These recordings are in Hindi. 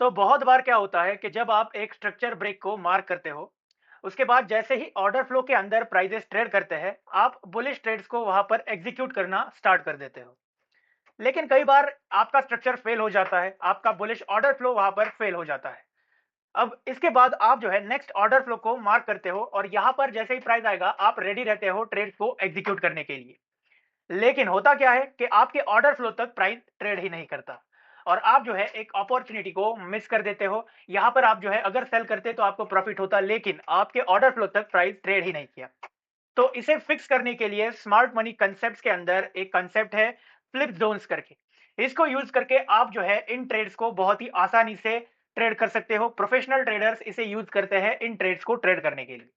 तो बहुत बार क्या होता है कि जब आप एक स्ट्रक्चर ब्रेक को मार्क करते हो, उसके बाद जैसे ही ऑर्डर फ्लो के अंदर प्राइजेस ट्रेड करते हैं, आप बुलिश ट्रेड्स को वहां पर एग्जीक्यूट करना स्टार्ट कर देते हो। लेकिन कई बार आपका स्ट्रक्चर फेल हो जाता है, आपका बुलिश ऑर्डर फ्लो वहां पर फेल हो जाता है। अब इसके बाद आप जो है नेक्स्ट ऑर्डर फ्लो को मार्क करते हो और यहाँ पर जैसे ही प्राइस आएगा, आप रेडी रहते हो ट्रेड को एग्जीक्यूट करने के लिए। लेकिन होता क्या है कि आपके ऑर्डर फ्लो तक प्राइस ट्रेड ही नहीं करता और आप जो है एक अपॉर्चुनिटी को मिस कर देते हो। यहां पर आप जो है अगर सेल करते तो आपको प्रॉफिट होता, लेकिन आपके ऑर्डर फ्लो तक प्राइस ट्रेड ही नहीं किया। तो इसे फिक्स करने के लिए स्मार्ट मनी कंसेप्ट के अंदर एक कंसेप्ट है फ्लिप जोन्स करके। इसको यूज करके आप जो है इन ट्रेड्स को बहुत ही आसानी से ट्रेड कर सकते हो। प्रोफेशनल ट्रेडर्स इसे यूज करते हैं इन ट्रेड्स को ट्रेड करने के लिए।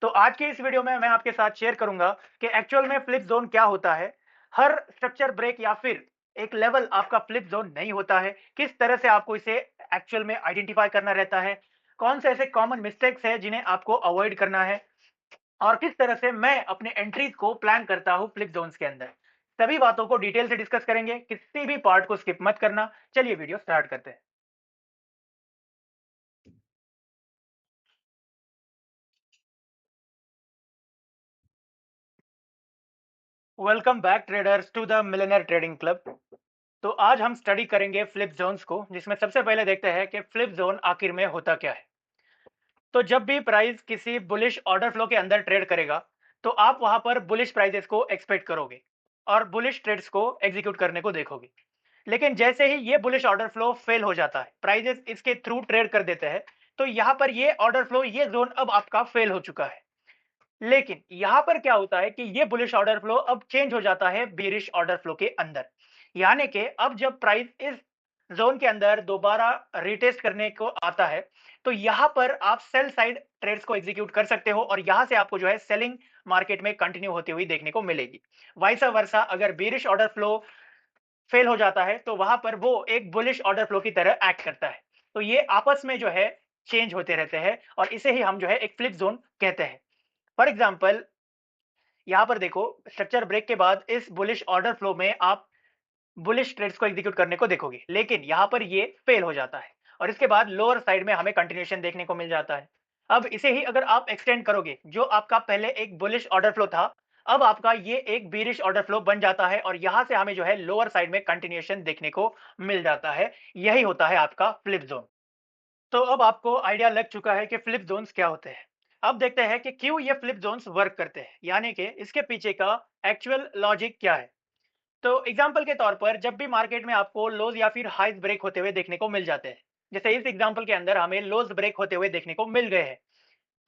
तो आज के इस वीडियो में मैं आपके साथ शेयर करूंगा कि एक्चुअल में फ्लिप जोन क्या होता है। हर स्ट्रक्चर ब्रेक या फिर एक लेवल आपका फ्लिप जोन नहीं होता है, किस तरह से आपको इसे एक्चुअल में आइडेंटिफाई करना रहता है, कौन से ऐसे कॉमन मिस्टेक्स है जिन्हें आपको अवॉइड करना है, और किस तरह से मैं अपने एंट्रीज को प्लान करता हूं फ्लिप जोन्स के अंदर। सभी बातों को डिटेल से डिस्कस करेंगे, किसी भी पार्ट को स्किप मत करना। चलिए वीडियो स्टार्ट करते हैं। Welcome back traders to the millionaire trading club. तो आज हम स्टडी करेंगे फ्लिप जोन्स को, जिसमें सबसे पहले देखते हैं कि फ्लिप जोन आखिर में होता क्या है। तो जब भी प्राइस किसी बुलिश ऑर्डर फ्लो के अंदर ट्रेड करेगा, तो आप वहां पर बुलिश प्राइसेस को एक्सपेक्ट करोगे और बुलिश ट्रेड्स को एग्जीक्यूट करने को देखोगे। लेकिन जैसे ही ये बुलिश ऑर्डर फ्लो फेल हो जाता है, प्राइसेस इसके थ्रू ट्रेड कर देते हैं, तो यहाँ पर ये ऑर्डर फ्लो, ये जोन अब आपका फेल हो चुका है। लेकिन यहां पर क्या होता है कि ये बुलिश ऑर्डर फ्लो अब चेंज हो जाता है बेरिश ऑर्डर फ्लो के अंदर। यानी कि अब जब प्राइस इस जोन के अंदर दोबारा रिटेस्ट करने को आता है, तो यहां पर आप सेल साइड ट्रेड्स को एग्जीक्यूट कर सकते हो और यहां से आपको जो है सेलिंग मार्केट में कंटिन्यू होती हुई देखने को मिलेगी। वाइसा वर्सा, अगर बेरिश ऑर्डर फ्लो फेल हो जाता है, तो वहां पर वो एक बुलिश ऑर्डर फ्लो की तरह एक्ट करता है। तो ये आपस में जो है चेंज होते रहते हैं और इसे ही हम जो है एक फ्लिप जोन कहते हैं। फॉर एग्जाम्पल, यहाँ पर देखो, स्ट्रक्चर ब्रेक के बाद इस बुलिश ऑर्डर फ्लो में आप बुलिश ट्रेड्स को एग्जीक्यूट करने को देखोगे, लेकिन यहाँ पर ये फेल हो जाता है और इसके बाद लोअर साइड में हमें कंटिन्यूएशन देखने को मिल जाता है। अब इसे ही अगर आप एक्सटेंड करोगे, जो आपका पहले एक बुलिश ऑर्डर फ्लो था, अब आपका ये एक बीरिश ऑर्डर फ्लो बन जाता है और यहां से हमें जो है लोअर साइड में कंटिन्यूएशन देखने को मिल जाता है। यही होता है आपका फ्लिप जोन। तो अब आपको आइडिया लग चुका है कि फ्लिप जोन्स क्या होते हैं। अब देखते हैं कि क्यों ये फ्लिप जोन्स वर्क करते हैं, यानी कि इसके पीछे का एक्चुअल लॉजिक क्या है। तो एग्जांपल के तौर पर जब भी मार्केट में आपको लोज या फिर हाइज ब्रेक होते हुए देखने को मिल जाते हैं, जैसे इस एग्जांपल के अंदर हमें लोज ब्रेक होते हुए देखने को मिल गए हैं,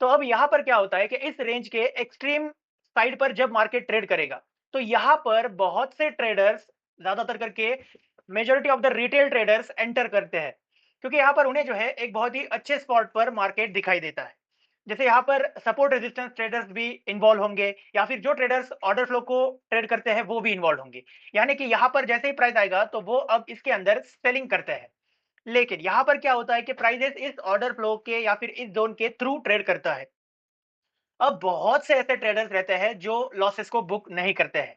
तो अब यहाँ पर क्या होता है कि इस रेंज के एक्सट्रीम साइड पर जब मार्केट ट्रेड करेगा, तो यहाँ पर बहुत से ट्रेडर्स, ज्यादातर करके majority of the retail traders enter करते हैं, क्योंकि यहाँ पर उन्हें जो है एक बहुत ही अच्छे स्पॉट पर मार्केट दिखाई देता है। जैसे यहाँ पर सपोर्ट रेजिस्टेंस ट्रेडर्स भी इन्वॉल्व होंगे या फिर जो ट्रेडर्स ऑर्डर फ्लो को ट्रेड करते हैं वो भी इन्वॉल्व होंगे। यानी कि यहाँ पर जैसे ही प्राइस आएगा, तो वो अब इसके अंदर सेलिंग करते हैं। लेकिन यहाँ पर क्या होता है कि प्राइजेस इस ऑर्डर फ्लो के या फिर इस जोन के थ्रू ट्रेड करता है। अब बहुत से ऐसे ट्रेडर्स रहते हैं जो लॉसेस को बुक नहीं करते हैं,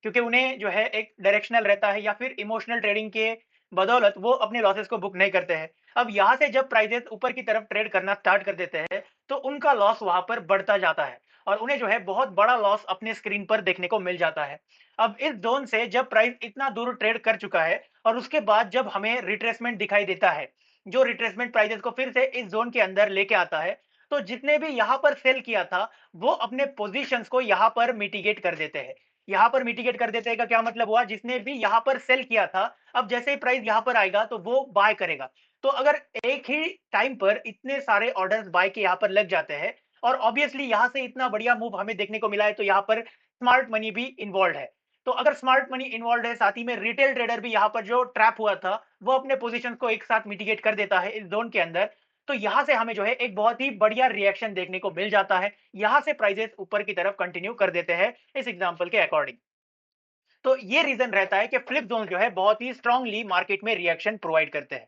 क्योंकि उन्हें जो है एक डायरेक्शनल रहता है या फिर इमोशनल ट्रेडिंग के बदौलत वो अपने लॉसेस को बुक नहीं करते हैं। अब यहाँ से जब प्राइजेस ऊपर की तरफ ट्रेड करना स्टार्ट कर देते हैं, तो उनका लॉस वहां पर बढ़ता जाता है और उन्हें जो है बहुत बड़ा लॉस अपने स्क्रीन पर देखने को मिल जाता है। अब इस जोन से जब प्राइस इतना दूर ट्रेड कर चुका है और उसके बाद जब हमें रिट्रेसमेंट दिखाई देता है, जो रिट्रेसमेंट प्राइजेस को फिर से इस जोन के अंदर लेके आता है, तो जितने भी यहाँ पर सेल किया था, वो अपने पोजीशंस को यहाँ पर मिटिगेट कर देते हैं। यहाँ पर मिटिगेट कर देते हैं का क्या मतलब हुआ, जिसने भी यहाँ पर सेल किया था, अब जैसे ही प्राइस यहाँ पर आएगा तो वो बाय करेगा। तो अगर एक ही टाइम पर इतने सारे ऑर्डर्स बाय के यहाँ पर लग जाते हैं और ऑब्वियसली यहाँ से इतना बढ़िया मूव हमें देखने को मिला है, तो यहाँ पर स्मार्ट मनी भी इन्वॉल्व है। तो अगर स्मार्ट मनी इन्वॉल्व है, साथ ही में रिटेल ट्रेडर भी यहाँ पर जो ट्रैप हुआ था, वो अपने पोजीशन को एक साथ मिटिगेट कर देता है इस जोन के अंदर। तो यहां से हमें जो है एक बहुत ही बढ़िया रिएक्शन देखने को मिल जाता है। यहां से प्राइजेस ऊपर की तरफ कंटिन्यू कर देते हैं इस एग्जांपल के अकॉर्डिंग। तो ये रीजन रहता है कि फ्लिप जोन जो है बहुत ही स्ट्रांगली मार्केट में रिएक्शन प्रोवाइड करते हैं।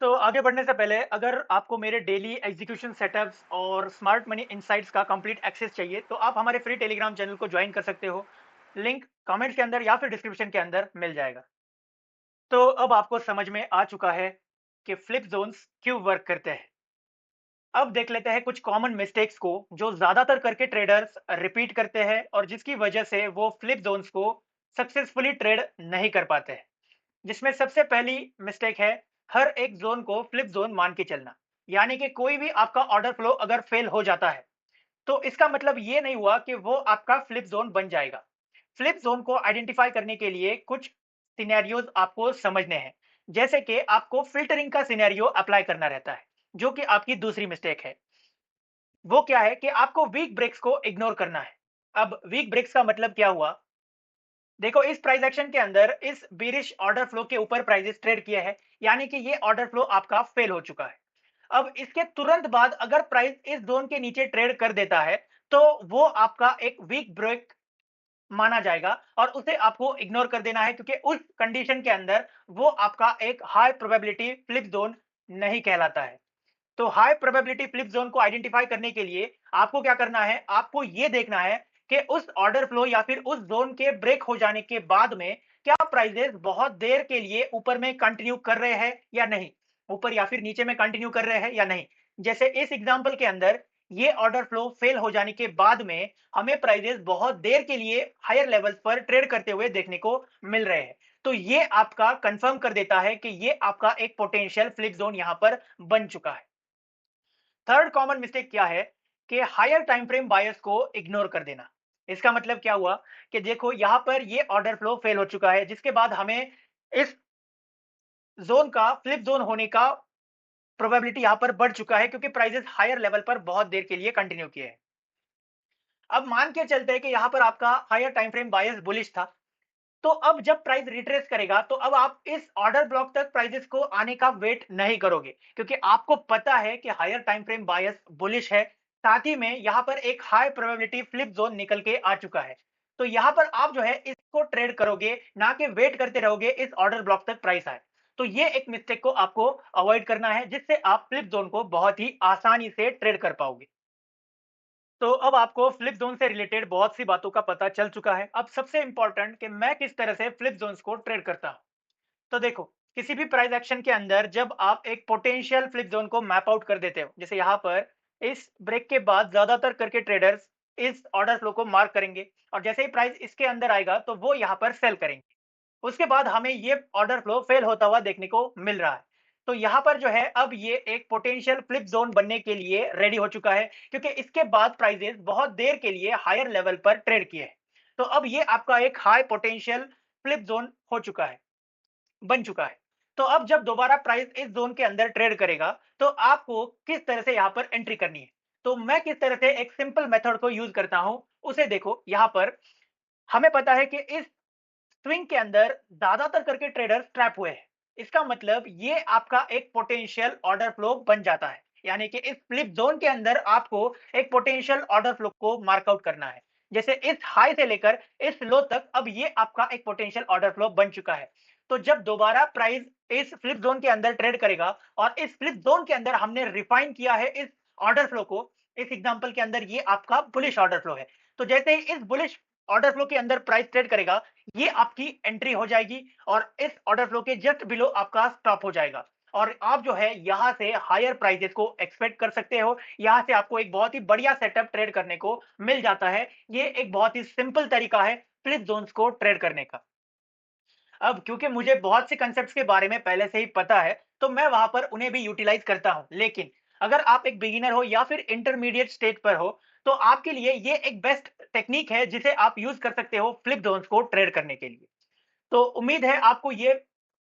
तो आगे बढ़ने से पहले, अगर आपको मेरे डेली एग्जीक्यूशन सेटअप्स और स्मार्ट मनी इनसाइट्स का कंप्लीट एक्सेस चाहिए, तो आप हमारे फ्री टेलीग्राम चैनल को ज्वाइन कर सकते हो। लिंक कमेंट्स के अंदर या फिर डिस्क्रिप्शन के अंदर मिल जाएगा। तो अब आपको समझ में आ चुका है कि फ्लिप जोन्स क्यों वर्क करते हैं। अब देख लेते हैं कुछ कॉमन मिस्टेक्स को जो ज्यादातर करके ट्रेडर्स रिपीट करते हैं और जिसकी वजह से वो फ्लिप जोन्स को सक्सेसफुली ट्रेड नहीं कर पाते हैं। जिसमें सबसे पहली मिस्टेक है हर एक जोन को फ्लिप जोन मान के चलना। यानी कि कोई भी आपका ऑर्डर फ्लो अगर फेल हो जाता है तो इसका मतलब ये नहीं हुआ कि वो आपका फ्लिप जोन बन जाएगा। फ्लिप जोन को आइडेंटिफाई करने के लिए कुछ सिनेरियोज आपको समझने हैं। जैसे कि आपको फिल्टरिंग का सिनेरियो अप्लाई करना रहता है, जो कि आपकी दूसरी मिस्टेक है। वो क्या है कि आपको वीक ब्रेक्स को इग्नोर करना है। अब वीक ब्रेक्स का मतलब क्या हुआ? देखो, इस प्राइस एक्शन के अंदर इस बीरिश ऑर्डर फ्लो के ऊपर प्राइसेस ट्रेड किए हैं, यानी कि ये ऑर्डर फ्लो आपका फेल हो चुका है। अब इसके तुरंत बाद अगर प्राइस इस जोन के नीचे ट्रेड कर देता है तो वो आपका एक वीक ब्रेक माना जाएगा और उसे आपको इग्नोर कर देना है, क्योंकि उस कंडीशन के अंदर वो आपका एक हाई प्रोबेबिलिटी फ्लिप जोन नहीं कहलाता है। तो हाई प्रोबेबिलिटी फ्लिप जोन को आइडेंटिफाई करने के लिए आपको क्या करना है, आपको ये देखना है कि उस ऑर्डर फ्लो या फिर उस जोन के ब्रेक हो जाने के बाद में क्या प्राइजेस बहुत देर के लिए ऊपर में कंटिन्यू कर रहे हैं या नहीं, ऊपर या फिर नीचे में कंटिन्यू कर रहे हैं या नहीं। जैसे इस एग्जांपल के अंदर ये ऑर्डर फ्लो फेल हो जाने के बाद में हमें प्राइजेस बहुत देर के लिए हायर लेवल्स पर ट्रेड करते हुए देखने को मिल रहे हैं। तो ये आपका कंफर्म कर देता है कि ये आपका एक पोटेंशियल फ्लिप जोन यहां पर बन चुका है। थर्ड कॉमन मिस्टेक क्या है कि हायर टाइम फ्रेम बायर्स को इग्नोर कर देना। इसका मतलब क्या हुआ कि देखो यहां पर ये ऑर्डर फ्लो फेल हो चुका है, जिसके बाद हमें इस जोन का फ्लिप जोन होने का प्रोबेबिलिटी यहां पर बढ़ चुका है, क्योंकि प्राइसेस हायर लेवल पर बहुत देर के लिए कंटिन्यू किए हैं। अब मान के चलते हैं कि यहां पर आपका higher time frame buyers bullish था, तो अब जब प्राइस रिट्रेस करेगा तो अब आप इस ऑर्डर ब्लॉक तक प्राइसेस को आने का वेट नहीं करोगे, क्योंकि आपको पता है कि हायर टाइम फ्रेम बायस बुलिश है। साथ ही में यहां पर एक हाई प्रोबेबिलिटी फ्लिप जोन निकल के आ चुका है। तो यहां पर आप जो है इसको ट्रेड करोगे, ना कि वेट करते रहोगे इस ऑर्डर ब्लॉक तक प्राइस आए। तो ये एक मिस्टेक को आपको अवॉइड करना है, जिससे आप फ्लिप जोन को बहुत ही आसानी से ट्रेड कर पाओगे। तो अब आपको फ्लिप जोन से रिलेटेड बहुत सी बातों का पता चल चुका है। अब सबसे इंपॉर्टेंट कि मैं किस तरह से फ्लिप जोन्स को ट्रेड करता हूं। तो देखो, किसी भी प्राइस एक्शन के अंदर जब आप एक पोटेंशियल फ्लिप जोन को मैप आउट कर देते हो, जैसे यहाँ पर इस ब्रेक के बाद ज्यादातर करके ट्रेडर्स इस ऑर्डर फ्लो को मार्क करेंगे और जैसे ही प्राइस इसके अंदर आएगा तो वो यहाँ पर सेल करेंगे। उसके बाद हमें ये ऑर्डर फ्लो फेल होता हुआ देखने को मिल रहा है। तो यहाँ पर जो है अब ये एक पोटेंशियल फ्लिप जोन बनने के लिए रेडी हो चुका है, क्योंकि इसके बाद प्राइजेस बहुत देर के लिए हायर लेवल पर ट्रेड किए हैं। तो अब ये आपका एक हाई पोटेंशियल फ्लिप जोन हो चुका है, बन चुका है। तो अब जब दोबारा प्राइस इस जोन के अंदर ट्रेड करेगा तो आपको किस तरह से यहाँ पर एंट्री करनी है। तो मैं किस तरह से एक सिंपल मेथड को यूज करता हूं उसे देखो। यहाँ पर हमें पता है कि इस स्विंग के अंदर ज्यादातर करके ट्रेडर्स ट्रैप हुए हैं। इसका मतलब ये आपका एक पोटेंशियल ऑर्डर फ्लो बन जाता है, यानी कि इस फ्लिप जोन के अंदर आपको एक पोटेंशियल ऑर्डर फ्लो को मार्कआउट करना है। जैसे इस हाई से लेकर इस लो तक अब ये आपका एक पोटेंशियल ऑर्डर फ्लो बन चुका है। तो जब दोबारा प्राइस इस फ्लिप जोन के अंदर ट्रेड करेगा और इस फ्लिप जोन के अंदर हमने रिफाइन किया है इस ऑर्डर फ्लो को, इस एग्जांपल के अंदर ये आपका बुलिश ऑर्डर फ्लो है। तो जैसे ही इस बुलिश ऑर्डर फ्लो के अंदर प्राइस ट्रेड करेगा, ये आपकी एंट्री हो जाएगी और इस ऑर्डर फ्लो के जस्ट बिलो आपका स्टॉप हो जाएगा और आप जो है यहां से हायर प्राइसेस को एक्सपेक्ट कर सकते हो। यहां से आपको एक बहुत ही बढ़िया सेटअप ट्रेड करने को मिल जाता है। ये एक बहुत ही सिंपल तरीका है फ्लिप जोन्स को ट्रेड करने का। अब क्योंकि मुझे बहुत से कंसेप्ट्स के बारे में पहले से ही पता है तो मैं वहां पर उन्हें भी यूटिलाइज करता हूं, लेकिन अगर आप एक बिगिनर हो या फिर इंटरमीडिएट स्टेज पर हो तो आपके लिए ये एक बेस्ट टेक्निक है जिसे आप यूज कर सकते हो फ्लिप जोन्स को ट्रेड करने के लिए। तो उम्मीद है आपको ये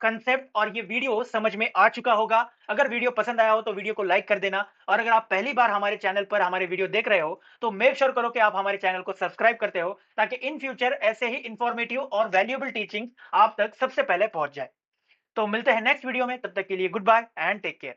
कंसेप्ट और ये वीडियो समझ में आ चुका होगा। अगर वीडियो पसंद आया हो तो वीडियो को लाइक कर देना और अगर आप पहली बार हमारे चैनल पर हमारे वीडियो देख रहे हो तो मेक श्योर करो कि आप हमारे चैनल को सब्सक्राइब करते हो, ताकि इन फ्यूचर ऐसे ही इंफॉर्मेटिव और वैल्यूएबल टीचिंग आप तक सबसे पहले पहुंच जाए। तो मिलते हैं नेक्स्ट वीडियो में, तब तक के लिए goodbye and take care.